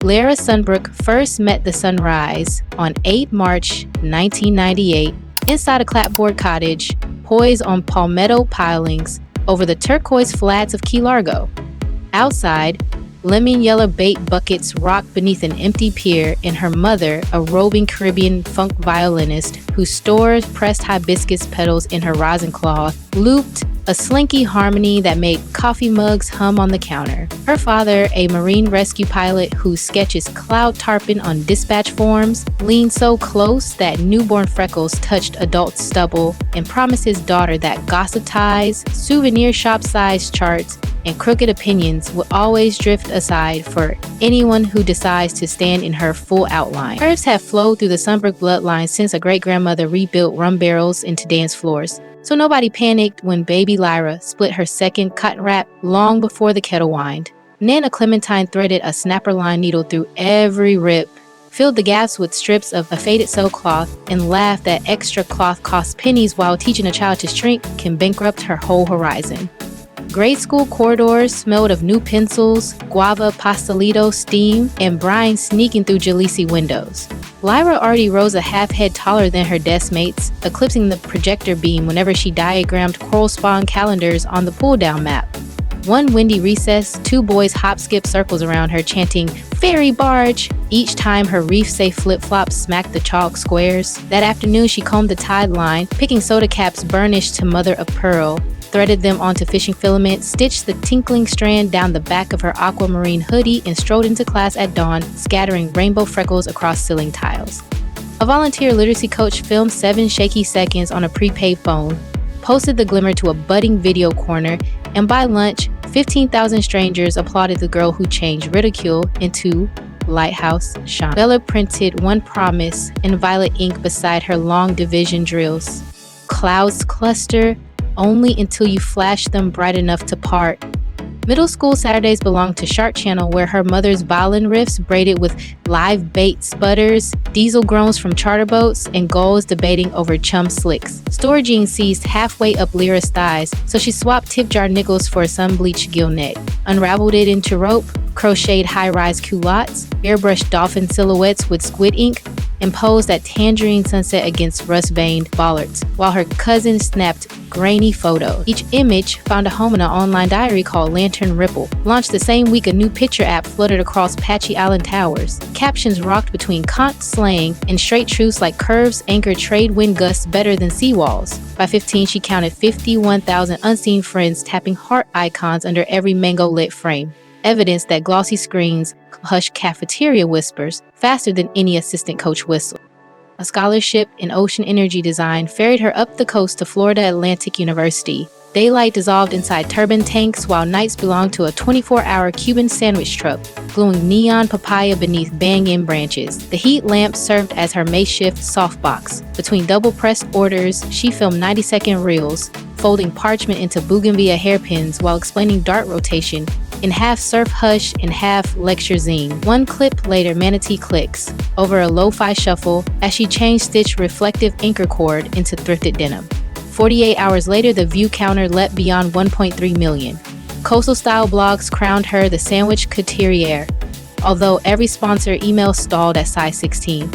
Lyra Sunbrook first met the sunrise on 8 March 1998 inside a clapboard cottage poised on palmetto pilings over the turquoise flats of Key Largo. Outside, lemon yellow bait buckets rocked beneath an empty pier, and her mother, a roving Caribbean funk violinist whose stores pressed hibiscus petals in her rosin cloth, looped a slinky harmony that made coffee mugs hum on the counter. Her father, a marine rescue pilot whose sketches cloud tarpon on dispatch forms, leaned so close that newborn freckles touched adult stubble, and promised his daughter that gossip ties, souvenir shop-sized charts, and crooked opinions will always drift aside for anyone who decides to stand in her full outline. Curves have flowed through the Sunbrook bloodline since a great-grandmother rebuilt rum barrels into dance floors. So nobody panicked when baby Lyra split her second cotton wrap long before the kettle whined. Nana Clementine threaded a snapper line needle through every rip, filled the gaps with strips of a faded silk cloth, and laughed that extra cloth costs pennies while teaching a child to shrink can bankrupt her whole horizon. Grade school corridors smelled of new pencils, guava pastelito steam, and brine sneaking through Jalisi windows. Lyra already rose a half head taller than her desk mates, eclipsing the projector beam whenever she diagrammed coral spawn calendars on the pull-down map. One windy recess, two boys hop-skip circles around her chanting, "Ferry barge!" each time her reef-safe flip-flops smacked the chalk squares. That afternoon she combed the tide line, picking soda caps burnished to mother of pearl, threaded them onto fishing filament, stitched the tinkling strand down the back of her aquamarine hoodie, and strode into class at dawn, scattering rainbow freckles across ceiling tiles. A volunteer literacy coach filmed 7 shaky seconds on a prepaid phone, posted the glimmer to a budding video corner, and by lunch, 15,000 strangers applauded the girl who changed ridicule into lighthouse shine. Bella printed one promise in violet ink beside her long division drills. Clouds cluster only until you flash them bright enough to part. Middle school Saturdays belonged to Shark Channel, where her mother's violin riffs braided with live bait sputters, diesel groans from charter boats, and gulls debating over chum slicks. Store jeans seized halfway up Lyra's thighs, so she swapped tip jar nickels for a sun-bleached gill neck, unraveled it into rope, crocheted high-rise culottes, airbrushed dolphin silhouettes with squid ink, and posed at tangerine sunset against rust-veined bollards, while her cousin snapped grainy photos. Each image found a home in an online diary called Lantern Ripple. Launched the same week, a new picture app fluttered across patchy island towers. Captions rocked between Kant slang and straight truths like curves anchor trade wind gusts better than seawalls. By 15, she counted 51,000 unseen friends tapping heart icons under every mango-lit frame. Evidence that glossy screens hush cafeteria whispers faster than any assistant coach whistle. A scholarship in ocean energy design ferried her up the coast to Florida Atlantic University. Daylight dissolved inside turbine tanks while nights belonged to a 24-hour Cuban sandwich truck, glowing neon papaya beneath bang-in branches. The heat lamp served as her makeshift softbox. Between double-pressed orders, she filmed 90-second reels, folding parchment into bougainvillea hairpins while explaining dart rotation in half surf hush and half lecture zine. One clip later, manatee clicks over a lo-fi shuffle as she chain-stitched reflective anchor cord into thrifted denim. 48 hours later, the view counter leapt beyond 1.3 million. Coastal-style blogs crowned her the sandwich couturier, although every sponsor email stalled at size 16.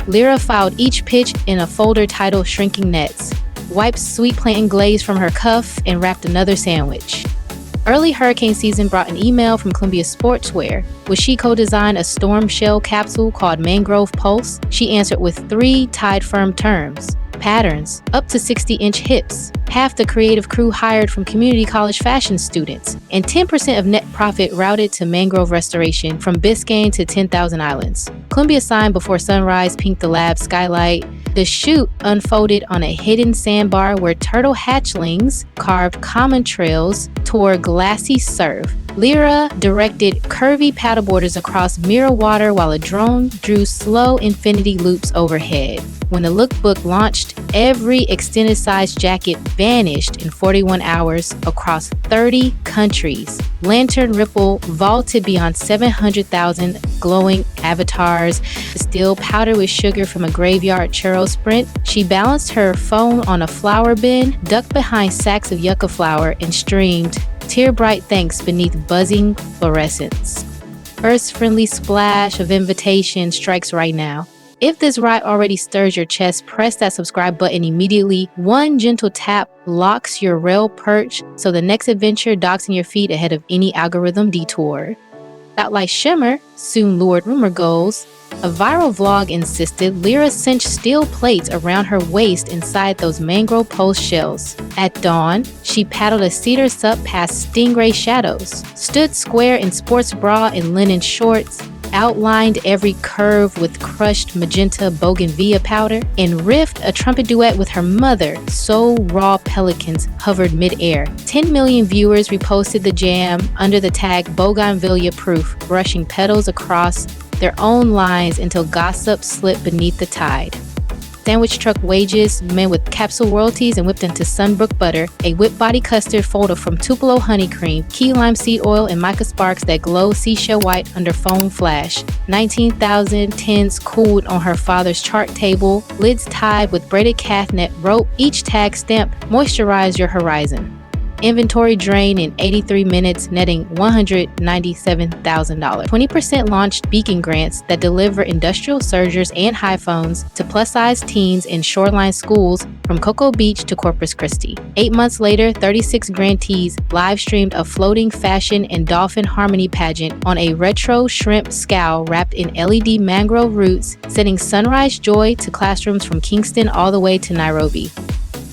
Lyra filed each pitch in a folder titled Shrinking Nets, wiped sweet plantain glaze from her cuff, and wrapped another sandwich. Early hurricane season brought an email from Columbia Sportswear, where she co-designed a storm shell capsule called Mangrove Pulse. She answered with 3 tied-firm terms. Patterns, up to 60-inch hips, half the creative crew hired from community college fashion students, and 10% of net profit routed to mangrove restoration from Biscayne to 10,000 Islands. Columbia signed before sunrise pinked the lab skylight. The shoot unfolded on a hidden sandbar where turtle hatchlings carved common trails toward glassy surf. Lyra directed curvy paddleboarders across mirror water while a drone drew slow infinity loops overhead. When the lookbook launched, every extended size jacket vanished in 41 hours across 30 countries. Lantern Ripple vaulted beyond 700,000 glowing avatars, still powdered with sugar from a graveyard churro sprint. She balanced her phone on a flower bin, ducked behind sacks of yucca flower, and streamed tear-bright thanks beneath buzzing fluorescence. first friendly splash of invitation strikes right now. If this ride already stirs your chest, press that subscribe button immediately. One gentle tap locks your rail perch, so the next adventure docks in your feet ahead of any algorithm detour. Spotlight shimmer soon lured rumor goals. A viral vlog insisted Lyra cinched steel plates around her waist inside those mangrove post shells. At dawn, she paddled a cedar sup past stingray shadows, stood square in sports bra and linen shorts, outlined every curve with crushed magenta bougainvillea powder, and riffed a trumpet duet with her mother so raw pelicans hovered mid-air. 10 million viewers reposted the jam under the tag bougainvillea proof, brushing petals across their own lines until gossip slipped beneath the tide. Sandwich truck wages, men with capsule royalties and whipped into Sunbrook butter, a whipped body custard folder from Tupelo honey cream, key lime seed oil, and mica sparks that glow seashell white under foam flash. 19,000 tins cooled on her father's chart table, lids tied with braided calf net rope, each tag stamped, moisturize your horizon. Inventory drain in 83 minutes, netting $197,000. 20% launched beacon grants that deliver industrial sergers and high phones to plus-size teens in shoreline schools from Cocoa Beach to Corpus Christi. 8 months later, 36 grantees live-streamed a floating fashion and dolphin harmony pageant on a retro shrimp scow wrapped in LED mangrove roots, sending sunrise joy to classrooms from Kingston all the way to Nairobi.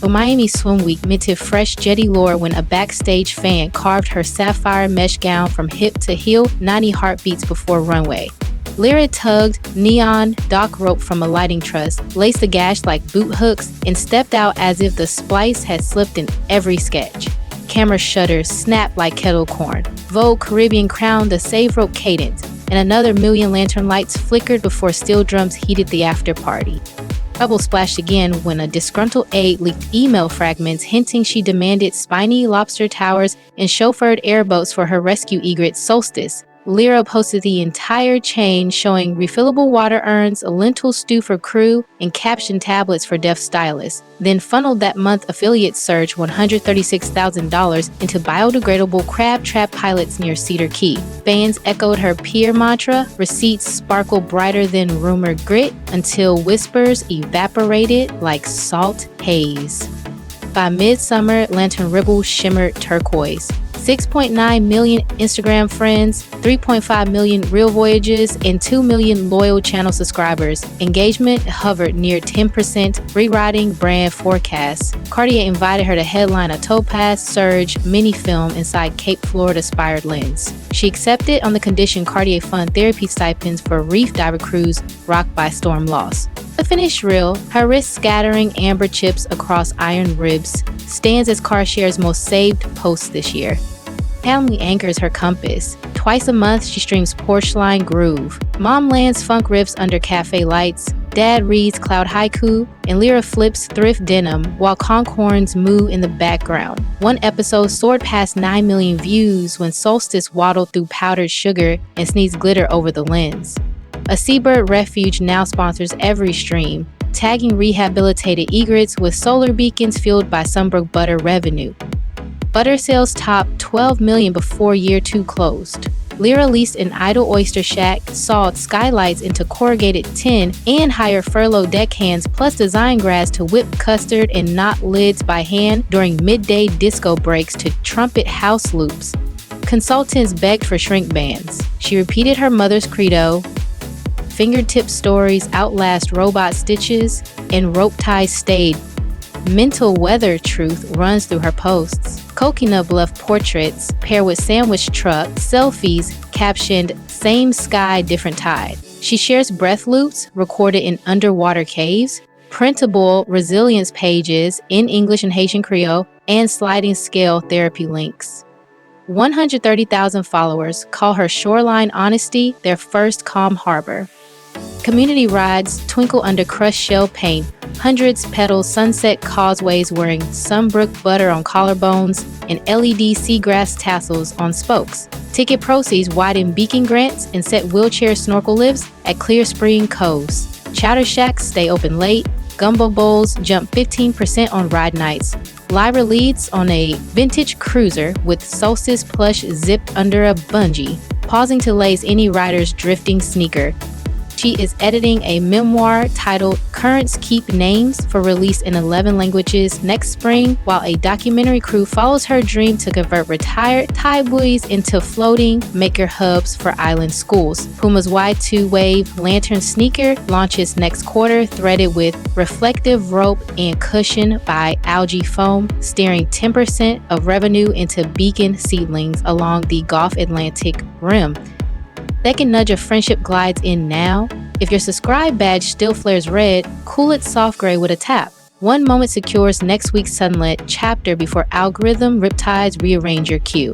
A Miami Swim Week minted fresh jetty lore when a backstage fan carved her sapphire mesh gown from hip to heel 90 heartbeats before runway. Lyra tugged neon dock rope from a lighting truss, laced the gash like boot hooks, and stepped out as if the splice had slipped in every sketch. Camera shutters snapped like kettle corn. Vogue Caribbean crowned the save rope cadence, and another million lantern lights flickered before steel drums heated the after party. Trouble splashed again when a disgruntled aide leaked email fragments hinting she demanded spiny lobster towers and chauffeured airboats for her rescue egret Solstice. Lyra posted the entire chain showing refillable water urns, a lentil stew for crew, and caption tablets for deaf stylists, then funneled that month affiliate surge $136,000 into biodegradable crab trap pilots near Cedar Key. Fans echoed her peer mantra, receipts sparkle brighter than rumored grit, until whispers evaporated like salt haze. By midsummer, Lantern Ribble shimmered turquoise. 6.9 million Instagram friends, 3.5 million real voyages, and 2 million loyal channel subscribers. Engagement hovered near 10%, rewriting brand forecasts. Cartier invited her to headline a Topaz Surge mini-film inside Cape Florida-inspired lens. She accepted on the condition Cartier fund therapy stipends for reef diver crews rocked by storm loss. The finish reel, her wrist scattering amber chips across iron ribs, stands as CarShare's most saved post this year. Family anchors her compass. Twice a month, she streams Porchline Groove. Mom lands funk riffs under cafe lights. Dad reads cloud haiku, and Lyra flips thrift denim while conchorns moo in the background. One episode soared past 9 million views when Solstice waddled through powdered sugar and sneezed glitter over the lens. A Seabird Refuge now sponsors every stream, tagging rehabilitated egrets with solar beacons fueled by Sunbrook butter revenue. Butter sales topped 12 million before year 2 closed. Lyra leased an idle oyster shack, sawed skylights into corrugated tin, and hired furloughed deckhands plus design grads to whip custard and knot lids by hand during midday disco breaks to trumpet house loops. Consultants begged for shrink bands. She repeated her mother's credo: fingertip stories outlast robot stitches, and rope ties stayed. Mental weather truth runs through her posts. Coconut Bluff portraits paired with sandwich truck selfies captioned "Same sky, different tide." She shares breath loops recorded in underwater caves, printable resilience pages in English and Haitian Creole, and sliding scale therapy links. 130,000 followers call her shoreline honesty their first calm harbor. Community rides twinkle under crushed shell paint. Hundreds pedal sunset causeways wearing Sunbrook butter on collarbones and LED seagrass tassels on spokes. Ticket proceeds widen beacon grants and set wheelchair snorkel lifts at Clear Spring Coves. Chowder shacks stay open late. Gumbo bowls jump 15% on ride nights. Lyra leads on a vintage cruiser with Solstice plush zipped under a bungee. pausing to lace any rider's drifting sneaker. She is editing a memoir titled Currents Keep Names for release in 11 languages next spring, while a documentary crew follows her dream to convert retired Thai buoys into floating maker hubs for island schools. Puma's Y2 Wave Lantern sneaker launches next quarter, threaded with reflective rope and cushioned by algae foam, steering 10% of revenue into beacon seedlings along the Gulf Atlantic rim. Second nudge of friendship glides in now. If your subscribe badge still flares red, cool it soft gray with a tap. One moment secures next week's Sunlit chapter before algorithm riptides rearrange your queue.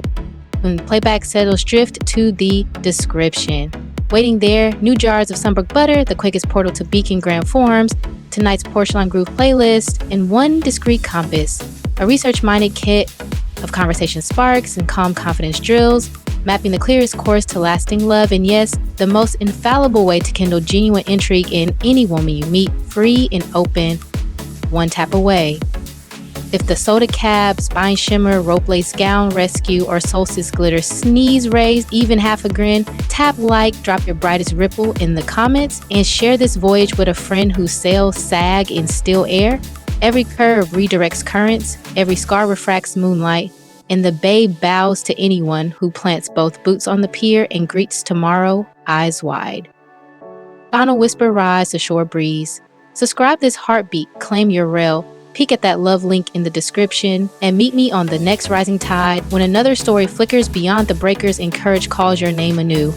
When playback settles, drift to the description. Waiting there, new jars of Sunbrook butter, the quickest portal to Beacon Grand Forums, tonight's Porcelain Groove playlist, and one discreet compass. A research-minded kit of conversation sparks and calm confidence drills, mapping the clearest course to lasting love, and yes, the most infallible way to kindle genuine intrigue in any woman you meet, free and open, one tap away. If the soda cab, spine shimmer, rope lace gown, rescue, or solstice glitter sneeze raised even half a grin, tap like, drop your brightest ripple in the comments, and share this voyage with a friend whose sails sag in still air. Every curve redirects currents, every scar refracts moonlight, and the bay bows to anyone who plants both boots on the pier and greets tomorrow eyes wide. Final whisper rise to shore breeze. Subscribe this heartbeat, claim your rail, peek at that love link in the description, and meet me on the next rising tide when another story flickers beyond the breakers and courage calls your name anew.